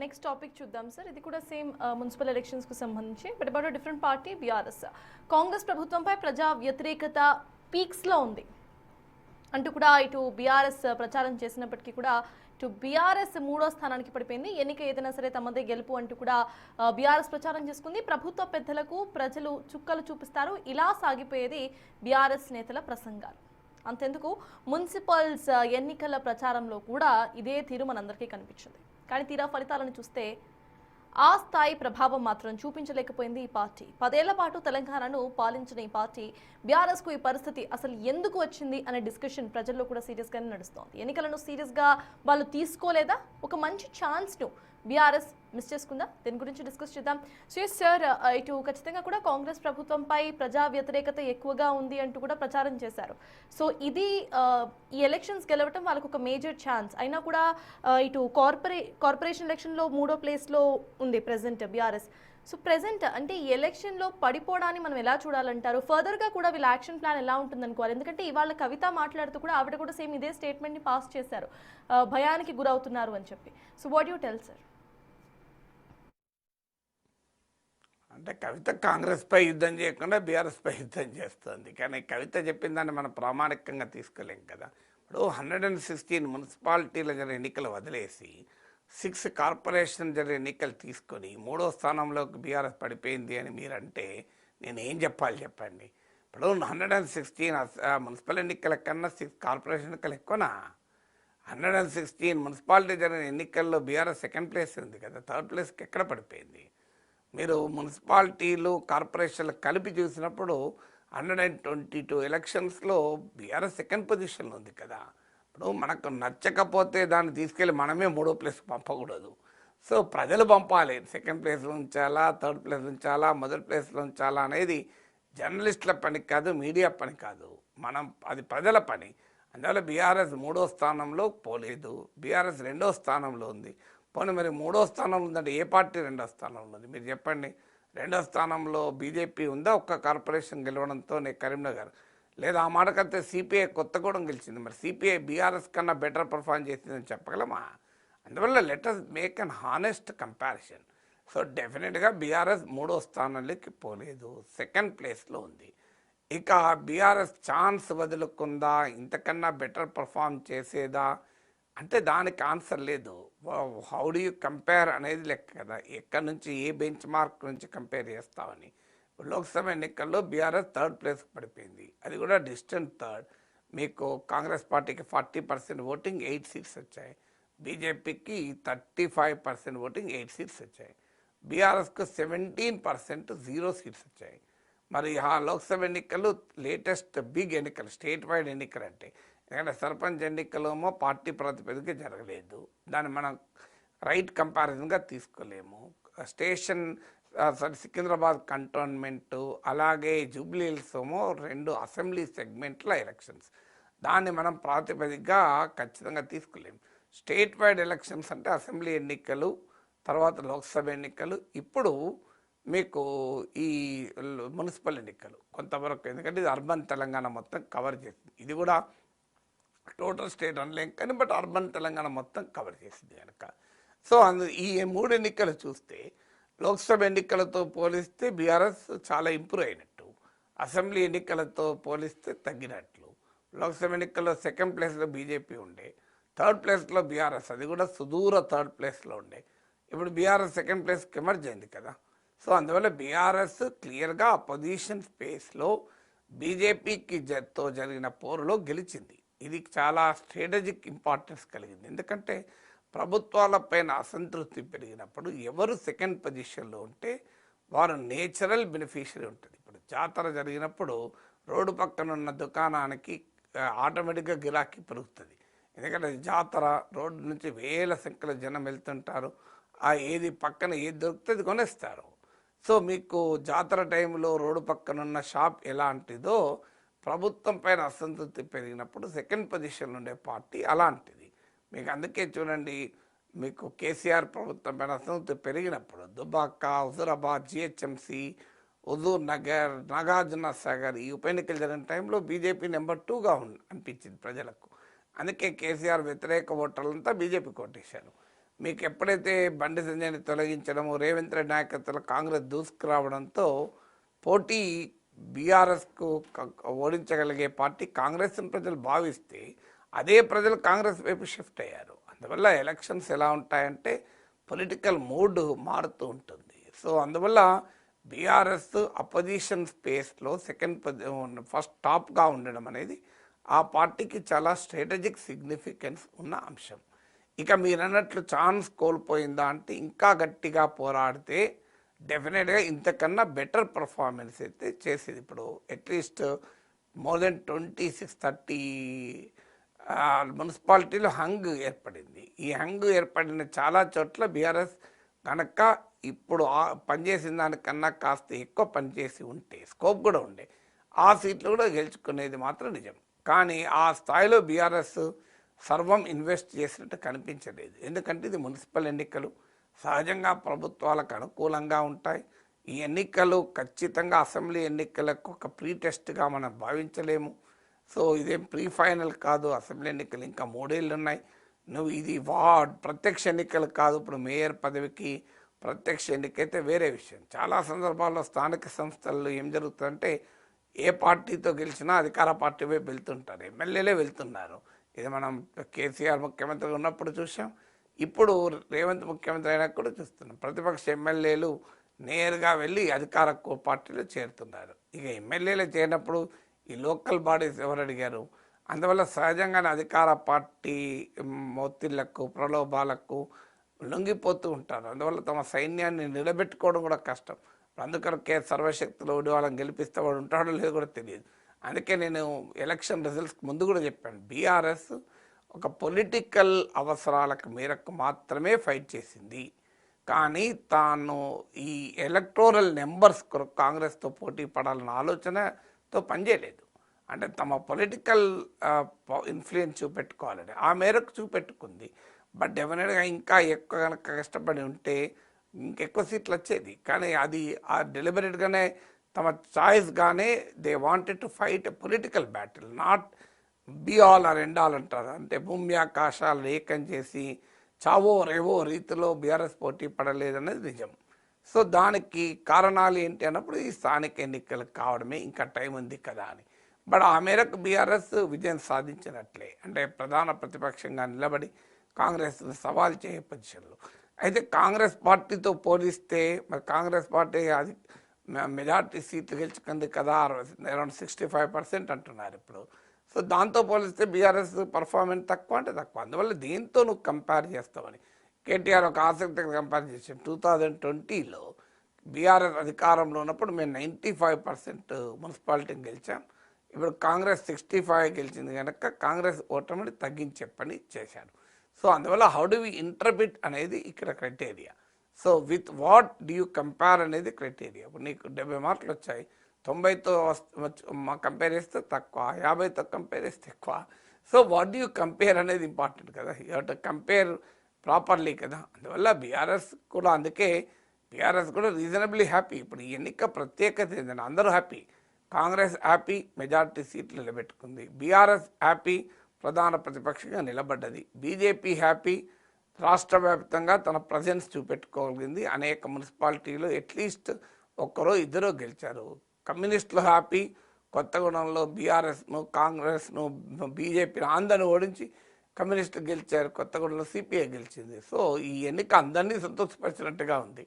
Next topic చూద్దాం sir. ఇది కూడా సేమ్ మున్సిపల్ ఎలక్షన్స్ కు సంబంధించి, but about different party BRS. Congress ప్రభుత్వంపై ప్రజా వ్యతిరేకత పీక్స్ లో ఉంది అంటూ కూడా ఇటు బీఆర్ఎస్ ప్రచారం చేసినప్పటికీ కూడా ఇటు బీఆర్ఎస్ 3వ స్థానానికి పడిపోయింది. ఎన్నిక ఏదైనా సరే తమదే గెలుపు అంటూ కూడా బీఆర్ఎస్ ప్రచారం చేసుకుంది. ప్రభుత్వ పెద్దలకు ప్రజలు చుక్కలు చూపిస్తారు, ఇలా సాగిపోయేది బీఆర్ఎస్ నేతల ప్రసంగాలు. అంతెందుకు మున్సిపల్స్ ఎన్నికల ప్రచారంలో కూడా ఇదే తీరు మనందరికీ కనిపించింది. కానీ తీరా ఫలితాలను చూస్తే ఆ స్థాయి ప్రభావం మాత్రం చూపించలేకపోయింది ఈ పార్టీ. 10 ఏళ్ల పాటు తెలంగాణను పాలించిన ఈ పార్టీ బీఆర్ఎస్కు ఈ పరిస్థితి అసలు ఎందుకు వచ్చింది అనే డిస్కషన్ ప్రజల్లో కూడా సీరియస్గానే నడుస్తోంది. ఎన్నికలను సీరియస్గా వాళ్ళు తీసుకోలేదా? ఒక మంచి ఛాన్స్ను బీఆర్ఎస్ మిస్ చేసుకుందా? దీని గురించి డిస్కస్ చేద్దాం. సార్, ఇటు ఖచ్చితంగా కూడా కాంగ్రెస్ ప్రభుత్వంపై ప్రజా వ్యతిరేకత ఎక్కువగా ఉంది అంటూ కూడా ప్రచారం చేశారు. సో ఇది ఈ ఎలక్షన్స్ గెలవటం వాళ్ళకు ఒక మేజర్ ఛాన్స్ అయినా కూడా ఇటు కార్పొరేషన్ ఎలక్షన్లో 3వ ప్లేస్లో ఉంది ప్రెసెంట్ బీఆర్ఎస్. సో ప్రెసెంట్ అంటే ఈ ఎలక్షన్లో పడిపోవడాన్ని మనం ఎలా చూడాలంటారు? ఫర్దర్గా కూడా వీళ్ళ యాక్షన్ ప్లాన్ ఎలా ఉంటుంది అనుకోవాలి? ఎందుకంటే ఇవాళ కవిత మాట్లాడుతూ కూడా ఆవిడ కూడా సేమ్ ఇదే స్టేట్మెంట్ని పాస్ చేశారు, భయానికి గురవుతున్నారు అని చెప్పి. So what you tell sir? అంటే కవిత కాంగ్రెస్పై యుద్ధం చేయకుండా బీఆర్ఎస్పై యుద్ధం చేస్తుంది. కానీ కవిత చెప్పిన దాన్ని మనం ప్రామాణికంగా తీసుకోలేం కదా. ఇప్పుడు 116 మున్సిపాలిటీల జరిగిన ఎన్నికలు వదిలేసి 6 కార్పొరేషన్ జరిగిన ఎన్నికలు తీసుకొని 3వ స్థానంలోకి బీఆర్ఎస్ పడిపోయింది అని మీరంటే నేను ఏం చెప్పాలి చెప్పండి. ఇప్పుడు 116 మున్సిపల్ ఎన్నికల కన్నా 6 కార్పొరేషన్ ఎన్నికలు ఎక్కువనా? 116 మున్సిపాలిటీ జరిగిన ఎన్నికల్లో బీఆర్ఎస్ సెకండ్ ప్లేస్ ఉంది కదా, థర్డ్ ప్లేస్కి ఎక్కడ పడిపోయింది? మీరు మున్సిపాలిటీలు కార్పొరేషన్లు కలిపి చూసినప్పుడు 122 ఎలక్షన్స్లో బీఆర్ఎస్ సెకండ్ పొజిషన్లో ఉంది కదా. ఇప్పుడు మనకు నచ్చకపోతే దాన్ని తీసుకెళ్ళి మనమే 3వ ప్లేస్కి పంపకూడదు. సో ప్రజలు పంపాలి, సెకండ్ ప్లేస్లో ఉంచాలా, థర్డ్ ప్లేస్లో ఉంచాలా, మొదటి ప్లేస్లో ఉంచాలా అనేది జర్నలిస్టుల పని కాదు, మీడియా పని కాదు, అది ప్రజల పని. అందువల్ల బీఆర్ఎస్ 3వ స్థానంలో పోలేదు, బీఆర్ఎస్ 2వ స్థానంలో ఉంది. పోనీ మరి 3వ స్థానంలో ఉందంటే ఏ పార్టీ 2వ స్థానంలో ఉంది మీరు చెప్పండి? 2వ స్థానంలో బీజేపీ ఉందా ఒక్క కార్పొరేషన్ గెలవడంతో? కరీంనగర్ లేదా ఆ మాటకైతే సిపిఐ కొత్తగూడెం గెలిచింది. మరి సిపిఐ బీఆర్ఎస్ కన్నా బెటర్ పర్ఫార్మ్ చేసిందని చెప్పగలమా? అందువల్ల let us make an honest comparison. So డెఫినెట్గా బీఆర్ఎస్ 3వ స్థానంలోకి పోలేదు, సెకండ్ ప్లేస్లో ఉంది. ఇక బీఆర్ఎస్ ఛాన్స్ వదులుకుందా, ఇంతకన్నా బెటర్ పర్ఫార్మ్ చేసేదా అంటే దానికి ఆన్సర్ లేదు. హౌ డు యూ కంపేర్ అనేది లెక్క కదా, ఎక్కడి నుంచి ఏ బెంచ్ మార్క్ నుంచి కంపేర్ చేస్తామని. లోక్సభ ఎన్నికల్లో బీఆర్ఎస్ థర్డ్ ప్లేస్కి పడిపోయింది, అది కూడా డిస్టెంట్ థర్డ్. మీకు కాంగ్రెస్ పార్టీకి 40% ఓటింగ్ 8 సీట్స్ వచ్చాయి, బీజేపీకి 35% ఓటింగ్ 8 సీట్స్ వచ్చాయి, బీఆర్ఎస్కు 17% 0 సీట్స్ వచ్చాయి. మరి ఆ లోక్సభ ఎన్నికలు లేటెస్ట్ బిగ్ ఎన్నికలు, స్టేట్ వైడ్ ఎన్నికలు అంటే. ఎందుకంటే సర్పంచ్ ఎన్నికలేమో పార్టీ ప్రాతిపదిక జరగలేదు, దాన్ని మనం రైట్ కంపారిజన్గా తీసుకోలేము. స్టేషన్ సికింద్రాబాద్ కంటోన్మెంటు అలాగే జూబ్లీ హిల్స్ ఏమో 2 అసెంబ్లీ సెగ్మెంట్ల ఎలక్షన్స్, దాన్ని మనం ప్రాతిపదికగా ఖచ్చితంగా తీసుకోలేము. స్టేట్ వైడ్ ఎలక్షన్స్ అంటే అసెంబ్లీ ఎన్నికలు, తర్వాత లోక్సభ ఎన్నికలు, ఇప్పుడు మీకు ఈ మున్సిపల్ ఎన్నికలు కొంతవరకు. ఎందుకంటే ఇది అర్బన్ తెలంగాణ మొత్తం కవర్ చేసింది, ఇది కూడా టోటల్ స్టేట్ అనలేం కానీ బట్ అర్బన్ తెలంగాణ మొత్తం కవర్ చేసింది కనుక. సో ఈ 3 ఎన్నికలు చూస్తే లోక్సభ ఎన్నికలతో పోలిస్తే బీఆర్ఎస్ చాలా ఇంప్రూవ్ అయినట్టు, అసెంబ్లీ ఎన్నికలతో పోలిస్తే తగ్గినట్లు. లోక్సభ ఎన్నికల్లో సెకండ్ ప్లేస్లో బీజేపీ ఉండే, థర్డ్ ప్లేస్లో బీఆర్ఎస్, అది కూడా సుదూర థర్డ్ ప్లేస్లో ఉండే. ఇప్పుడు బీఆర్ఎస్ సెకండ్ ప్లేస్కి ఎమర్జ్ అయింది కదా. సో అందువల్ల బీఆర్ఎస్ క్లియర్గా అపోజిషన్ స్పేస్లో బీజేపీకి తో జరిగిన పోరులో గెలిచింది. ఇది చాలా స్ట్రాటజిక్ ఇంపార్టెన్స్ కలిగింది. ఎందుకంటే ప్రభుత్వాలపైన అసంతృప్తి పెరిగినప్పుడు ఎవరు సెకండ్ పొజిషన్లో ఉంటే వారు నేచురల్ బెనిఫిషియరీ ఉంటుంది. ఇప్పుడు జాతర జరిగినప్పుడు రోడ్డు పక్కన ఉన్న దుకాణానికి ఆటోమేటిక్గా గిరాకీ పెరుగుతుంది. ఎందుకంటే జాతర రోడ్డు నుంచి వేల సంఖ్యలో జనం వెళ్తుంటారు, ఏది పక్కన ఏది దొరుకుతుంది కొనేస్తారు. సో మీకు జాతర టైంలో రోడ్డు పక్కన ఉన్న షాప్ ఎలాంటిదో ప్రభుత్వం పైన అసంతృప్తి పెరిగినప్పుడు సెకండ్ పొజిషన్లో ఉండే పార్టీ అలాంటిది. మీకు అందుకే చూడండి, మీకు కేసీఆర్ ప్రభుత్వం పైన అసంతృప్తి పెరిగినప్పుడు దుబాక, హుజూరాబాద్, జిహెచ్ఎంసీ, హుజూర్ నగర్, నాగార్జున సాగర్ ఈ ఉప ఎన్నికలు జరిగిన టైంలో బీజేపీ నెంబర్ 2గా అనిపించింది ప్రజలకు. అందుకే కేసీఆర్ వ్యతిరేక ఓటర్లంతా బీజేపీ కొట్టేశారు. మీకు ఎప్పుడైతే బండి సంజయ్ని తొలగించడము, రేవంత్ రెడ్డి నాయకత్వంలో కాంగ్రెస్ దూసుకురావడంతో పోటీ బీఆర్ఎస్కు ఓడించగలిగే పార్టీ కాంగ్రెస్ అని ప్రజలు భావిస్తే అదే ప్రజలు కాంగ్రెస్ వైపు షిఫ్ట్ అయ్యారు. అందువల్ల ఎలక్షన్స్ ఎలా ఉంటాయంటే పొలిటికల్ మూడ్ మారుతూ ఉంటుంది. సో అందువల్ల బీఆర్ఎస్ అపోజిషన్ స్పేస్లో ఫస్ట్ టాప్గా ఉండడం అనేది ఆ పార్టీకి చాలా స్ట్రాటజిక్ సిగ్నిఫికెన్స్ ఉన్న అంశం. ఇక మీరు అన్నట్లు ఛాన్స్ కోల్పోయిందా అంటే ఇంకా గట్టిగా పోరాడితే డెఫినెట్గా ఇంతకన్నా బెటర్ పర్ఫార్మెన్స్ అయితే చేసేది. ఇప్పుడు అట్లీస్ట్ మోర్ దెన్ 26-30 మున్సిపాలిటీలో హంగ్ ఏర్పడింది. ఈ హంగ్ ఏర్పడిన చాలా చోట్ల బీఆర్ఎస్ కనుక ఇప్పుడు పనిచేసిన దానికన్నా కాస్త ఎక్కువ పనిచేసి ఉంటే స్కోప్ కూడా ఉండే ఆ సీట్లు కూడా గెలుచుకునేది మాత్రం నిజం. కానీ ఆ స్థాయిలో బీఆర్ఎస్ సర్వం ఇన్వెస్ట్ చేసినట్టు కనిపించలేదు. ఎందుకంటే ఇది మున్సిపల్ ఎన్నికలు, సహజంగా ప్రభుత్వాలకు అనుకూలంగా ఉంటాయి. ఈ ఎన్నికలు ఖచ్చితంగా అసెంబ్లీ ఎన్నికలకు ఒక ప్రీ టెస్ట్గా మనం భావించలేము. సో ఇదేం ప్రీ ఫైనల్ కాదు. అసెంబ్లీ ఎన్నికలు ఇంకా 3 ఏళ్ళు ఉన్నాయి. నువ్వు ఇది ప్రత్యక్ష ఎన్నికలు కాదు. ఇప్పుడు మేయర్ పదవికి ప్రత్యక్ష ఎన్నికైతే వేరే విషయం. చాలా సందర్భాల్లో స్థానిక సంస్థల్లో ఏం జరుగుతుందంటే ఏ పార్టీతో గెలిచినా అధికార పార్టీ వైపు వెళ్తుంటారు, ఎమ్మెల్యేలే వెళ్తున్నారు. ఇది మనం కేసీఆర్ ముఖ్యమంత్రిగా ఉన్నప్పుడు చూసాం, ఇప్పుడు రేవంత్ ముఖ్యమంత్రి అయినా కూడా చూస్తున్నాం. ప్రతిపక్ష ఎమ్మెల్యేలు నేరుగా వెళ్ళి అధికార పార్టీలో చేరుతున్నారు. ఇక ఎమ్మెల్యేలు చేరినప్పుడు ఈ లోకల్ బాడీస్ ఎవరు అడిగారు? అందువల్ల సహజంగానే అధికార పార్టీ ఒత్తిళ్లకు ప్రలోభాలకు లొంగిపోతూ ఉంటారు. అందువల్ల తమ సైన్యాన్ని నిలబెట్టుకోవడం కూడా కష్టం. అందుకనే సర్వశక్తులు వాళ్ళని గెలిపిస్తే వాడు ఉంటాడో లేదో కూడా తెలియదు. అందుకే నేను ఎలక్షన్ రిజల్ట్స్ ముందు కూడా చెప్పాను, బీఆర్ఎస్ ఒక పొలిటికల్ అవసరాలకు మేరకు మాత్రమే ఫైట్ చేసింది. కానీ తాను ఈ ఎలక్టోరల్ నెంబర్స్ కొరకు కాంగ్రెస్తో పోటీ పడాలన్న ఆలోచనతో పనిచేయలేదు. అంటే తమ పొలిటికల్ ఇన్ఫ్లుయెన్స్ చూపెట్టుకోవాలని ఆ మేరకు చూపెట్టుకుంది. బట్ డెఫినెట్గా ఇంకా ఎక్కువ కనుక కష్టపడి ఉంటే ఇంకెక్కువ సీట్లు వచ్చేది. కానీ అది ఆ డెలిబరేట్గానే తమ చాయిస్గానే they wanted to fight a political battle, not be all or end all అంటారు. అంటే భూమి ఆకాశాలను ఏకం చేసి చావో రేవో రీతిలో బీఆర్ఎస్ పోటీ పడలేదన్నది నిజం. సో దానికి కారణాలు ఏంటి అన్నప్పుడు ఈ స్థానిక ఎన్నికలు కావడమే, ఇంకా టైం ఉంది కదా అని. బట్ ఆ మేరకు బీఆర్ఎస్ విజయం సాధించినట్లే. అంటే ప్రధాన ప్రతిపక్షంగా నిలబడి కాంగ్రెస్ను సవాల్ చేయ పొజిషన్లో. అయితే కాంగ్రెస్ పార్టీతో పోలిస్తే మరి కాంగ్రెస్ పార్టీ అది మెజార్టీ సీట్లు గెలుచుకుంది కదా, అరౌండ్ 65% అంటున్నారు ఇప్పుడు. సో దాంతో పోలిస్తే బీఆర్ఎస్ పర్ఫార్మెన్స్ తక్కువ అంటే తక్కువ. అందువల్ల దీంతో నువ్వు కంపేర్ చేస్తావని కేటీఆర్ ఒక ఆసక్తిగా కంపేర్ చేసాం. 2020లో బీఆర్ఎస్ అధికారంలో ఉన్నప్పుడు మేము 95% మున్సిపాలిటీని గెలిచాం. ఇప్పుడు కాంగ్రెస్ 65 గెలిచింది కనుక కాంగ్రెస్ ఓటమిని తగ్గించే పని చేశారు. సో అందువల్ల హౌ డు వి ఇంటర్ప్రిట్ అనేది ఇక్కడ criteria. So with what do you compare అనేది క్రైటీరియా. ఇప్పుడు నీకు 70 మార్కులు వచ్చాయి, 90తో కంపేర్ చేస్తే తక్కువ, 50తో కంపేర్ చేస్తే ఎక్కువ. So what do you compare అనేది ఇంపార్టెంట్ కదా, you have to compare properly కదా. అందువల్ల బీఆర్ఎస్ కూడా అందుకే బీఆర్ఎస్ కూడా రీజనబ్లీ హ్యాపీ. ఇప్పుడు ఈ ఎన్నిక ప్రత్యేకత ఏంటంటే అందరూ హ్యాపీ. కాంగ్రెస్ హ్యాపీ, మెజార్టీ సీట్లు నిలబెట్టుకుంది. బీఆర్ఎస్ హ్యాపీ, ప్రధాన ప్రతిపక్షంగా నిలబడ్డది. బీజేపీ హ్యాపీ, రాష్ట్ర వ్యాప్తంగా తన ప్రజెన్స్ చూపెట్టుకోగలిగింది. అనేక మున్సిపాలిటీలు అట్లీస్ట్ ఒక్కరో ఇద్దరో గెలిచారు. కమ్యూనిస్టులు హ్యాపీ, కొత్తగూడెంలో బీఆర్ఎస్ను కాంగ్రెస్ను బీజేపీని అందరిని ఓడించి కమ్యూనిస్టులు గెలిచారు. కొత్తగూడెంలో సిపిఐ గెలిచింది. సో ఈ ఎన్నిక అందరినీ సంతోషపరిచినట్టుగా ఉంది.